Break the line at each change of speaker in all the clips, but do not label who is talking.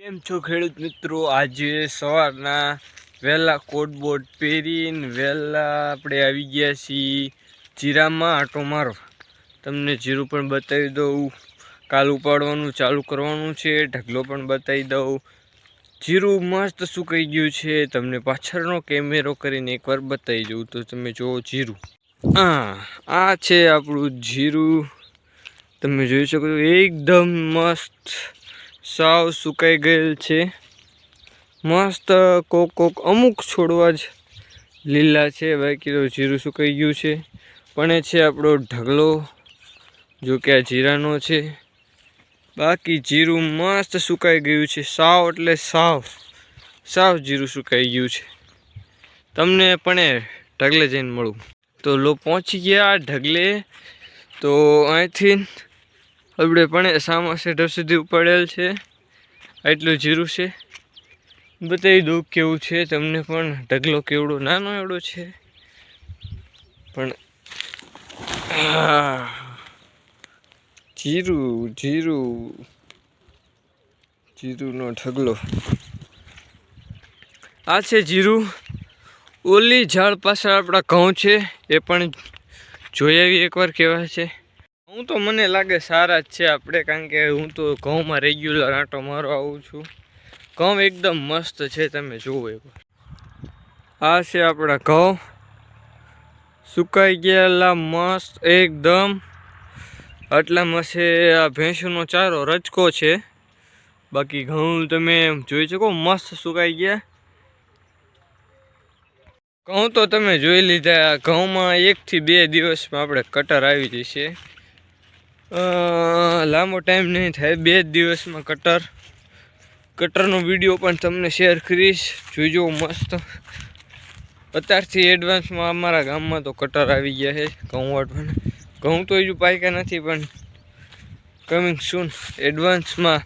કેમ છો ખેડૂત મિત્રો? આજે સવારના વહેલા કોટબોટ પહેરીને વહેલા આપણે આવી ગયા છીએ જીરામાં આંટો મારવા. તમને જીરું પણ બતાવી દઉં, કાલ ઉપાડવાનું ચાલુ કરવાનું છે, ઢગલો પણ બતાવી દઉં. જીરું મસ્ત સુકાઈ ગયું છે, તમને પાછળનો કેમેરો કરીને એકવાર બતાવી દઉં તો તમે જુઓ જીરું. આ છે આપણું જીરું, તમે જોઈ શકો છો એકદમ મસ્ત સાવ સુકાઈ ગયેલ છે. મસ્ત કોક અમુક છોડવા જ લીલા છે, બાકી તો જીરું સુકાઈ ગયું છે. પણ એ છે આપણો ઢગલો, જો કે આ જીરાનો છે. બાકી જીરું મસ્ત સુકાઈ ગયું છે, સાવ એટલે સાવ જીરું સુકાઈ ગયું છે. તમને પણ ઢગલે જઈને મળું તો લો પહોંચી ગયા ઢગલે. તો અહીંથી આપણે પણ સામા સેઢર સુધી ઉપાડેલ છે. આટલું જીરું છે, બતાવી દઉં કેવું છે તમને પણ. ઢગલો કેવડો નાનો એવડો છે, પણ જીરુંનો ઢગલો. આ છે જીરું. ઓલી ઝાડ પાછળ આપણા ઘઉં છે, એ પણ જોઈ આવી એકવાર કેવા છે. હું તો મને લાગે સારા જ છે આપણે, કારણ કે હું તો ઘઉંમાં રેગ્યુલર આંટો મારવા આવું છું. ઘઉં એકદમ મસ્ત છે, તમે જુઓ એકવાર. આ છે આપણા ઘઉં સુકાઈ ગયેલા મસ્ત એકદમ. આટલામાં છે આ ભેંસોનો ચારો રચકો છે. બાકી ઘઉં તમે જોઈ શકો મસ્ત સુકાઈ ગયા. ઘઉં તો તમે જોઈ લીધા. ઘઉંમાં 1 થી 2 દિવસમાં આપણે કટર આવી જશે. લાંબો ટાઈમ નહીં થાય, 2 દિવસમાં કટરનો વિડીયો પણ તમને શેર કરીશ, જોઈજો મસ્ત. અત્યારથી એડવાન્સમાં અમારા ગામમાં તો કટર આવી ગયા છે ઘઉં વાટવાના. ઘઉં તો હજુ પાક્યા નથી, પણ કમિંગ સૂન એડવાન્સમાં.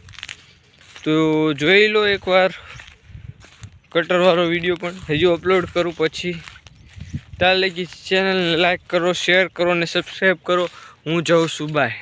તો જોઈ લો એકવાર કટરવાળો વિડીયો પણ હજુ અપલોડ કરું પછી. ત્યાં લગી ચેનલને લાઈક કરો, શેર કરો અને સબસ્ક્રાઈબ કરો. હું જાઉં છું, બાય.